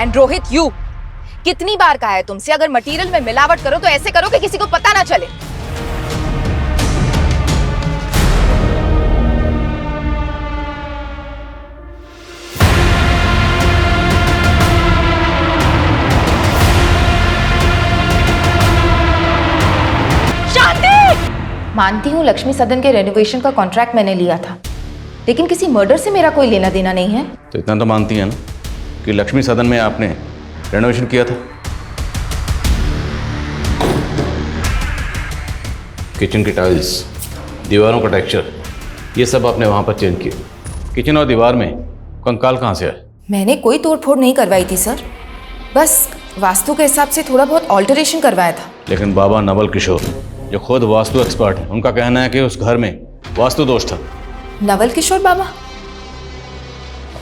And Rohit, you कितनी बार कहा है तुमसे, अगर मटेरियल में मिलावट करो तो ऐसे करो कि किसी को पता ना चले। मानती हूँ लक्ष्मी सदन के रेनोवेशन का कॉन्ट्रैक्ट मैंने लिया था, लेकिन किसी मर्डर से मेरा कोई लेना देना नहीं है। तो इतना तो मानती है ना कि लक्ष्मी सदन में आपने रेनोवेशन किया था? किचन की टाइल्स, दीवारों का टेक्सचर, ये सब आपने वहाँ पर चेंज किया। किचन और दीवार में कंकाल कहाँ से आए? मैंने कोई तोड़फोड़ नहीं करवाई थी सर, बस वास्तु के हिसाब से थोड़ा बहुत ऑल्टरेशन करवाया था। लेकिन बाबा नवल किशोर जो खुद वास्तु एक्सपर्ट हैं, उनका कहना है कि उस घर में वास्तु दोष था। नवल किशोर बाबा?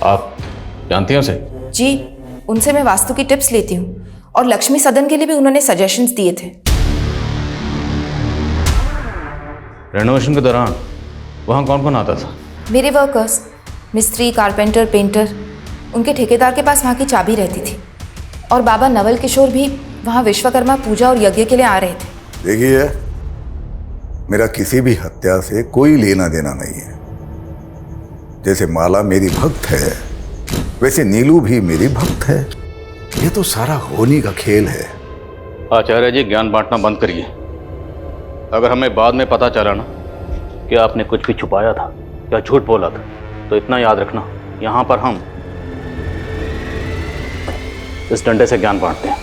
आप जानती हैं उसे? जी, उनसे मैं वास्तु की टिप्स लेती हूँ और लक्ष्मी सदन के लिए भी उन्होंने सजेशंस दिए थे। रेनोवेशन के दौरान वहाँ कौन कौन आता था? मेरे वर्कर्स, मिस्त्री, कारपेंटर, पेंटर, उनके ठेकेदार के पास वहाँ की चाबी रहती थी। और बाबा नवल किशोर भी वहाँ विश्वकर्मा पूजा और यज्ञ के लिए आ रहे थे। देखिए, मेरा किसी भी हत्या से कोई लेना देना नहीं है। जैसे माला मेरी भक्त है, वैसे नीलू भी मेरी भक्त है। ये तो सारा होनी का खेल है। आचार्य जी, ज्ञान बांटना बंद करिए। अगर हमें बाद में पता चला ना कि आपने कुछ भी छुपाया था या झूठ बोला था, तो इतना याद रखना, यहाँ पर हम इस डंडे से ज्ञान बांटते हैं।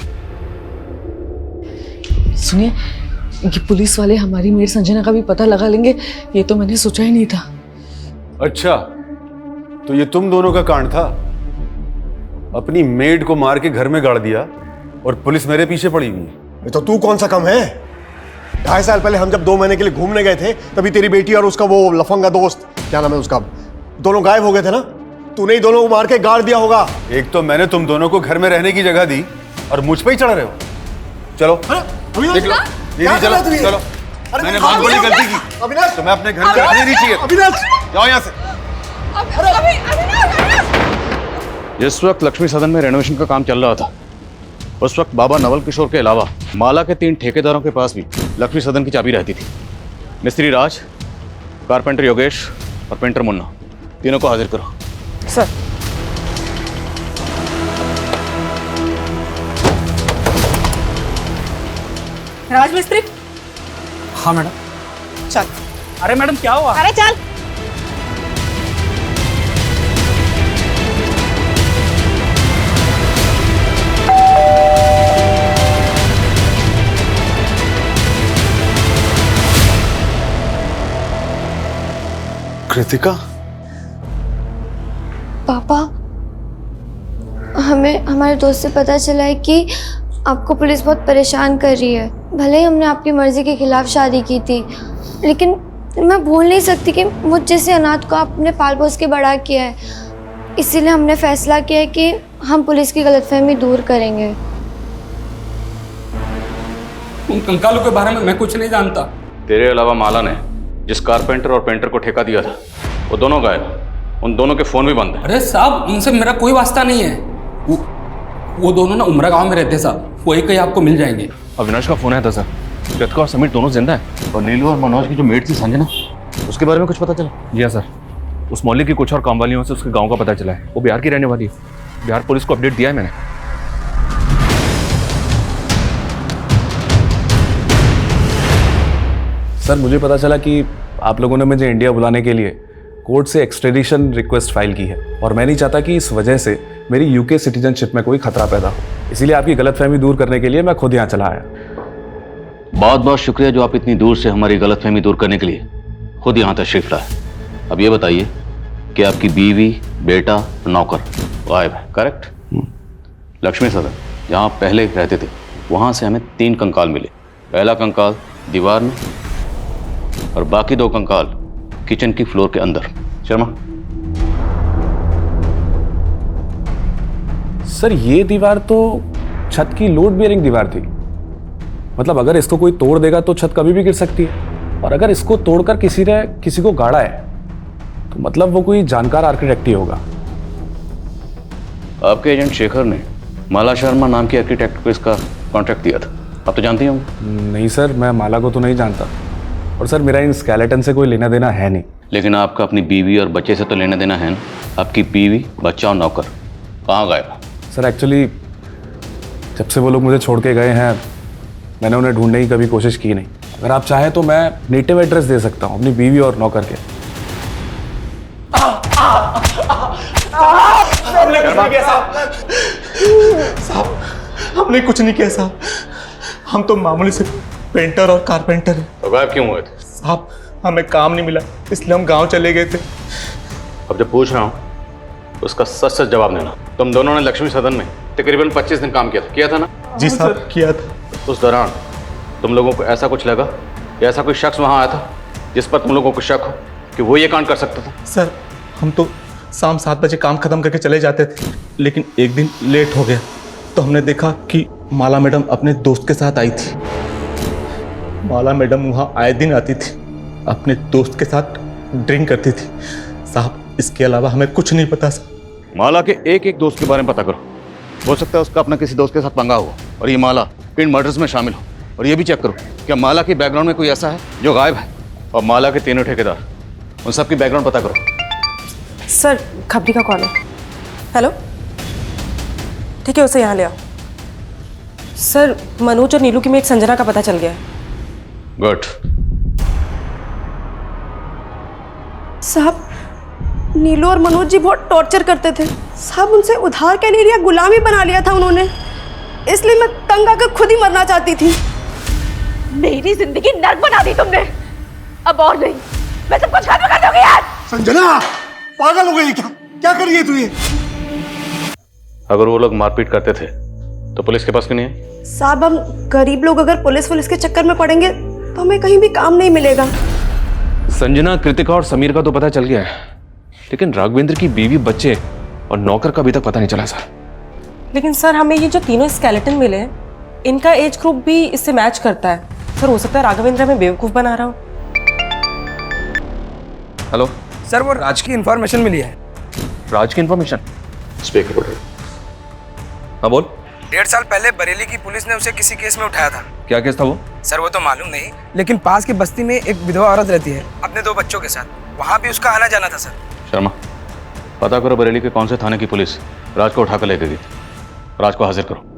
सुनिए, ये पुलिस वाले हमारी मेड संजना का भी पता लगा लेंगे, ये तो मैंने सोचा ही नहीं था। अच्छा, तो ये तुम दोनों का कांड था? अपनी मेड को मार के घर में गाड़ दिया और पुलिस मेरे पीछे पड़ी हुई है। तो तू कौन सा कम है? 2.5 साल पहले हम जब 2 महीने के लिए घूमने गए थे, तभी तेरी बेटी और उसका वो लफंगा दोस्त, क्या नाम है उसका, दोनों गायब हो गए थे ना। तूने ही दोनों को मार के गाड़ दिया होगा। एक तो मैंने तुम दोनों को घर में रहने की जगह दी और मुझ पे ही चढ़ रहे हो। चलो देख लो दीदी, चलो चलो, मैंने बहुत बड़ी गलती की। अविनाश, तुम्हें अपने घर में रहने नहीं चाहिए। अविनाश, जाओ यहाँ से। जिस वक्त लक्ष्मी सदन में रेनोवेशन का काम चल रहा था, उस वक्त बाबा नवल किशोर के अलावा माला के 3 ठेकेदारों के पास भी लक्ष्मी सदन की चाबी रहती थी। मिस्त्री राज, कारपेंटर योगेश और पेंटर मुन्ना, तीनों को हाजिर करो। सर, राजमिस्त्री। हाँ मैडम। चल। अरे मैडम क्या हुआ? अरे चल। कृतिका? पापा, हमें हमारे दोस्त से पता चला है कि आपको पुलिस बहुत परेशान कर रही है। भले ही हमने आपकी मर्जी के खिलाफ शादी की थी, लेकिन मैं भूल नहीं सकती कि मुझ जैसे अनाथ को आपने पाल पोस के बड़ा किया है। इसीलिए हमने फैसला किया है कि हम पुलिस की गलतफहमी दूर करेंगे। उन कंकालों के बारे में मैं कुछ नहीं जानता। तेरे अलावा माला ने जिस कारपेंटर और पेंटर को ठेका दिया था, वो दोनों गायब। उन दोनों के फोन भी बंद है। अरे साहब, उनसे मेरा कोई वास्ता नहीं है। वो दोनों ना उमरा गांव में रहते साहब, वो एक ही आपको मिल जाएंगे। अविनाश का फोन आया था सर, कृतिका और समीर दोनों जिंदा है। और नीलू और मनोज की जो मेड थी संजना, उसके बारे में कुछ पता चला? जी हाँ सर, उस मोहल्ले की कुछ और काम वालियों से उसके गांव का पता चला है। वो बिहार की रहने वाली है। बिहार पुलिस को अपडेट दिया है मैंने। सर, मुझे पता चला कि आप लोगों ने मुझे इंडिया बुलाने के लिए कोर्ट से एक्सट्रेडिशन रिक्वेस्ट फाइल की है, और मैं नहीं चाहता कि इस वजह से मेरी यूके सिटीजनशिप में कोई खतरा पैदा हो। इसीलिए आपकी गलतफहमी दूर करने के लिए मैं खुद यहाँ चला आया। बहुत बहुत शुक्रिया जो आप इतनी दूर से हमारी गलतफहमी दूर करने के लिए खुद यहाँ तशरीफ लाए। अब ये बताइए कि आपकी बीवी, बेटा, नौकर गायब है, करेक्ट? लक्ष्मी सदन जहाँ आप पहले रहते थे, वहाँ से हमें 3 कंकाल मिले। पहला कंकाल दीवार में और बाकी 2 कंकाल किचन की फ्लोर के अंदर। शर्मा, सर ये दीवार तो छत की लोड बेयरिंग दीवार थी। मतलब अगर इसको कोई तोड़ देगा तो छत कभी भी गिर सकती है, और अगर इसको तोड़कर किसी ने किसी को गाड़ा है तो मतलब वो कोई जानकार आर्किटेक्ट ही होगा। आपके एजेंट शेखर ने माला शर्मा नाम के आर्किटेक्ट को इसका कॉन्ट्रैक्ट दिया था, आप तो जानते होंगे। नहीं सर, मैं माला को तो नहीं जानता, और सर मेरा इन स्केलेटन से कोई लेना देना है नहीं। लेकिन आपका अपनी बीवी और बच्चे से तो लेना देना है ना। आपकी बीवी, बच्चा और नौकर कहाँ गए? सर एक्चुअली जब से वो लोग मुझे छोड़ के गए हैं मैंने उन्हें ढूंढने की कभी कोशिश की नहीं। अगर आप चाहें तो मैं नेटिव एड्रेस दे सकता हूँ अपनी बीवी और नौकर के। हमने कुछ नहीं किया साहब, हमने कुछ नहीं किया साहब। हम तो मामूली से पेंटर और कारपेंटर हैं। तो गायब क्यों हुए थे? साहब हमें काम नहीं मिला इसलिए हम गांव चले गए थे। अब जब पूछ रहा हूँ उसका सच सच जवाब देना। तुम दोनों ने लक्ष्मी सदन में तकरीबन 25 दिन काम किया था ना? जी साहब किया था। उस दौरान तुम लोगों को ऐसा कुछ लगा या ऐसा कोई शख्स वहाँ आया था जिस पर तुम लोगों को शक हो कि वो ये कांड कर सकता था? सर हम तो शाम 7 बजे काम खत्म करके चले जाते थे, लेकिन एक दिन लेट हो गया तो हमने देखा कि माला मैडम अपने दोस्त के साथ आई थी। माला मैडम वहाँ आए दिन आती थी, अपने दोस्त के साथ ड्रिंक करती थी। साहब इसके अलावा हमें कुछ नहीं पता सर। माला के एक एक दोस्त के बारे में पता करो, हो सकता है उसका अपना किसी दोस्त के साथ पंगा हुआ और ये माला इन मर्डर्स में शामिल हो। और ये भी चेक करो क्या माला के बैकग्राउंड में कोई ऐसा है जो गायब है। और माला के तीनों ठेकेदार, उन सब की बैकग्राउंड पता करो। सर खबरी का कॉल है। हेलो ठीक है, उसे यहाँ ले आओ। सर मनोज और नीलू की में एक संजना का पता चल गया है। गुड। साहब नीलू और मनोज जी बहुत टॉर्चर करते थे साहब, उनसे उधार के लिए गुलामी बना लिया था उन्होंने, इसलिए मैं तंग आकर खुद ही मरना चाहती थी। मेरी जिंदगी नर्क बना दी तुमने, अब और नहीं, मैं सब कुछ खत्म कर दूंगी यार। संजना पागल हो गई क्या? क्या कर रही है तू ये? अगर वो लोग मारपीट करते थे तो पुलिस के पास क्यों नहीं है? साहब हम गरीब लोग अगर पुलिस के चक्कर में पड़ेंगे तो हमें कहीं भी काम नहीं मिलेगा। संजना, कृतिका और समीर का तो पता चल गया है, लेकिन राघवेंद्र की बीवी, बच्चे और नौकर का अभी तक पता नहीं चला सर। लेकिन सर हमें ये जो तीनों स्केलेटन मिले हैं इनका एज ग्रुप भी इससे मैच करता है। सर हो सकता है राघवेंद्र हमें बेवकूफ बना रहा हो। हेलो सर, वो राज की इंफॉर्मेशन मिली है। राज की इंफॉर्मेशन? स्पीकर। हाँ बोल। 1.5 साल पहले बरेली की पुलिस ने उसे किसी केस में उठाया था। क्या केस था वो? सर वो तो मालूम नहीं, लेकिन पास की बस्ती में एक विधवा औरत रहती है अपने 2 बच्चों के साथ, वहाँ भी उसका आना जाना था सर। शर्मा पता करो बरेली के कौन से थाने की पुलिस राज को उठाकर लेके गई। राज को हाजिर करो।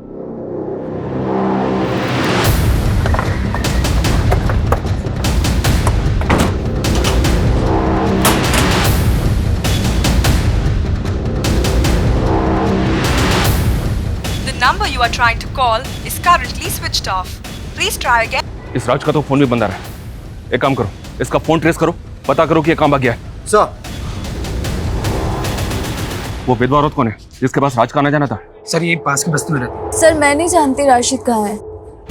number you are trying to call is currently switched off. Please try again. इस राज का तो फोन भी बंद आ रहा है। एक काम करो, इसका फोन ट्रेस करो, पता करो कि ये काम आ गया है। सर वो विधवा औरत कौन है जिसके पास राज का आना जाना था? सर ये पास की बस्ती में रहती है। सर मैं नहीं जानती राशिद कहाँ है।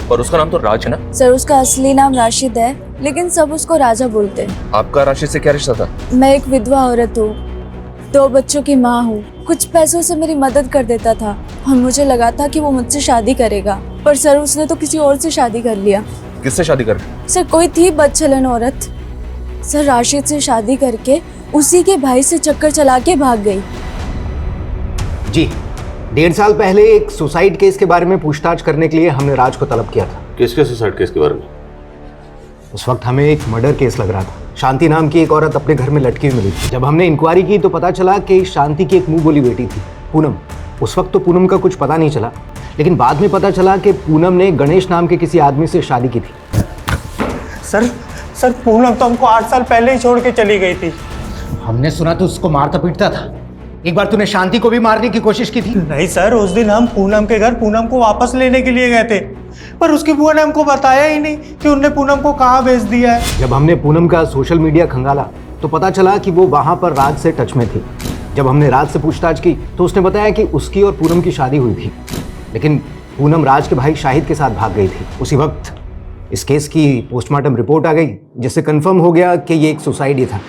और उसका नाम तो राज है ना? सर उसका असली नाम राशिद है, लेकिन सब उसको राजा बोलते हैं। आपका राशिद से क्या रिश्ता था? मैं एक विधवा औरत हूँ, 2 बच्चों की माँ हूँ। कुछ पैसों से मेरी मदद कर देता था और मुझे लगा था कि वो मुझसे शादी करेगा, पर सर उसने तो किसी और से शादी कर लिया। किससे शादी कर? सर कोई थी बदचलन औरत। सर राशिद से शादी करके उसी के भाई से चक्कर चला के भाग गई। जी 1.5 साल पहले एक सुसाइड केस के बारे में पूछताछ करने के लिए हमने राज को तलब किया था। किसके सुसाइड केस के बारे में? उस वक्त हमें एक मर्डर केस लग रहा था। शांति नाम की एक औरत अपने घर में लटकी हुई मिली थी। जब हमने इंक्वायरी की तो पता चला कि शांति की एक मुंह बोली बेटी थी, पूनम। उस वक्त तो पूनम का कुछ पता नहीं चला, लेकिन बाद में पता चला कि पूनम ने गणेश नाम के किसी आदमी से शादी की थी। सर पूनम तो हमको 8 साल पहले ही छोड़ के चली गई थी। हमने सुना तो उसको मारता पीटता था। एक बार तूने शांति को भी मारने की कोशिश की थी। नहीं सर, उस दिन हम पूनम के घर पूनम को वापस लेने के लिए गए थे, पर उसकी बुआ ने हमको बताया ही नहीं कि उनने पूनम को कहाँ भेज दिया है। जब हमने पूनम का सोशल मीडिया खंगाला तो पता चला कि वो वहाँ पर राज से टच में थी। जब हमने राज से पूछताछ की तो उसने बताया कि उसकी और पूनम की शादी हुई थी, लेकिन पूनम राज के भाई शाहिद के साथ भाग गई थी। उसी वक्त इस केस की पोस्टमार्टम रिपोर्ट आ गई, जिससे कंफर्म हो गया कि ये एक सुसाइड ही था,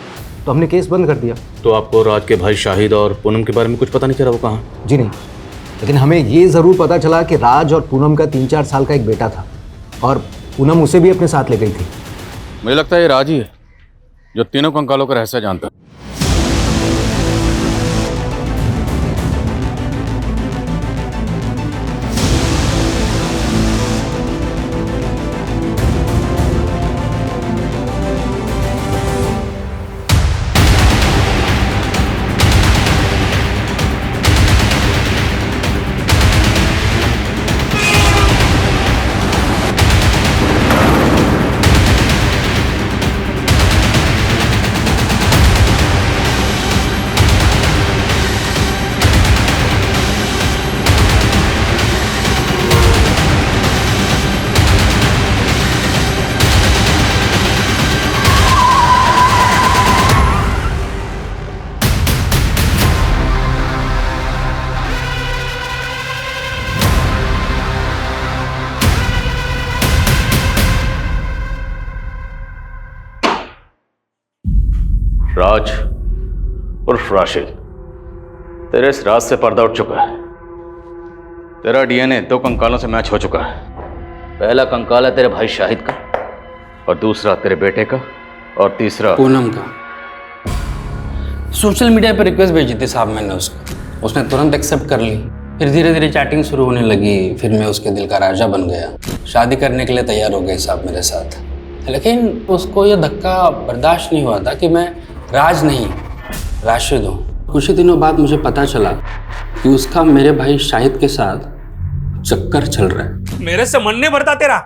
तो हमने केस बंद कर दिया। तो आपको राज के भाई शाहिद और पूनम के बारे में कुछ पता नहीं चला वो कहाँ? जी नहीं, लेकिन हमें ये ज़रूर पता चला कि राज और पूनम का 3-4 साल का एक बेटा था और पूनम उसे भी अपने साथ ले गई थी। मुझे लगता है ये राज ही है जो तीनों कंकालों का रहस्य जानता है। राज उर्फ राशिद, तेरे इस राज से पर्दा उठ चुका है। तेरा डीएनए 2 कंकालों से मैच हो चुका है। पहला कंकाल है तेरे भाई शाहिद का, और दूसरा तेरे बेटे का, और तीसरा पूनम का। सोशल मीडिया पर रिक्वेस्ट भेजी थी साहब मैंने उसको, उसने तुरंत एक्सेप्ट कर ली। फिर धीरे धीरे चैटिंग शुरू होने लगी, फिर मैं उसके दिल का राजा बन गया। शादी करने के लिए तैयार हो गई साहब मेरे साथ। लेकिन उसको ये धक्का बर्दाश्त नहीं हुआ था कि मैं राज नहीं राशिद हूँ। कुछ ही दिनों बाद मुझे पता चला कि उसका मेरे भाई शाहिद के साथ चक्कर चल रहा है। मेरे से मन नहीं भरता तेरा,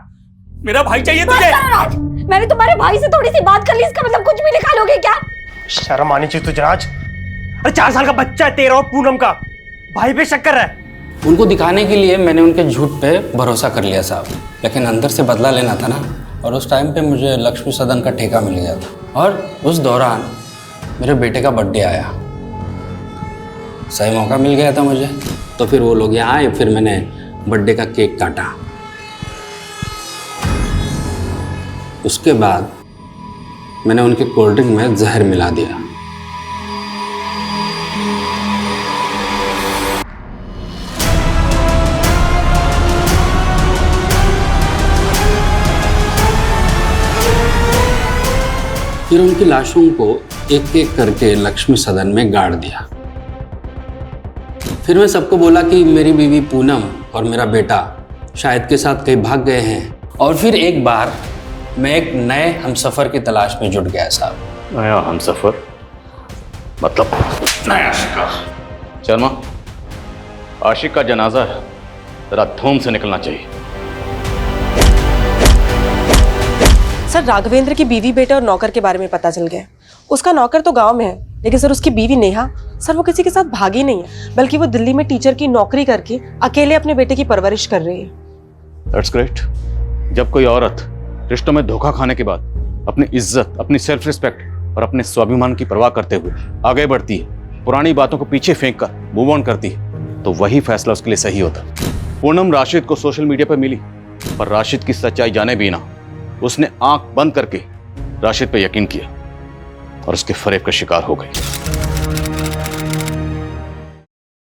मेरा भाई चाहिए तुझे। मैंने तुम्हारे भाई से थोड़ी सी बात कर ली, इसका मतलब कुछ भी निकालोगे क्या? शर्म आनी चाहिए तुझे राज। अरे 4 साल का बच्चा है तेरा और पूनम का, भाई पे शक कर रहा है। उनको दिखाने के लिए मैंने उनके झूठ पे भरोसा कर लिया साहब, लेकिन अंदर से बदला लेना था ना। और उस टाइम पे मुझे लक्ष्मी सदन का ठेका मिल गया था, और उस दौरान मेरे बेटे का बर्थडे आया। सही मौका मिल गया था मुझे, तो फिर वो लोग यहाँ आए, फिर मैंने बर्थडे का केक काटा। उसके बाद मैंने उनके कोल्ड ड्रिंक में जहर मिला दिया। फिर उनकी लाशों को एक एक करके लक्ष्मी सदन में गाड़ दिया। फिर मैं सबको बोला कि मेरी बीवी पूनम और मेरा बेटा शाहिद के साथ कहीं भाग गए हैं। और फिर एक बार मैं एक नए हमसफ़र की तलाश में जुट गया साहब। नया हमसफ़र मतलब नया शिकार। शर्मा, आशिक का जनाजा है, जरा धूम से निकलना चाहिए। सर, राघवेंद्र की बीवी, बेटे और नौकर के बारे में पता चल गया। उसका नौकर तो गांव में है, लेकिन सर उसकी बीवी नेहा, सर वो किसी के साथ भागी नहीं है, बल्कि वो दिल्ली में टीचर की नौकरी करके अकेले अपने बेटे की परवरिश कर रही है। That's great. जब कोई औरत रिश्तों में धोखा खाने के बाद अपनी इज्जत, अपनी सेल्फ रिस्पेक्ट और अपने स्वाभिमान की परवाह करते हुए आगे बढ़ती है, पुरानी बातों को पीछे फेंक कर मूव ऑन करती है, तो वही फैसला उसके लिए सही होता। पूनम राशिद को सोशल मीडिया पर मिली, पर राशिद की सच्चाई जाने बिना उसने आंख बंद करके राशिद पे यकीन किया और उसके फरेब का शिकार हो गई।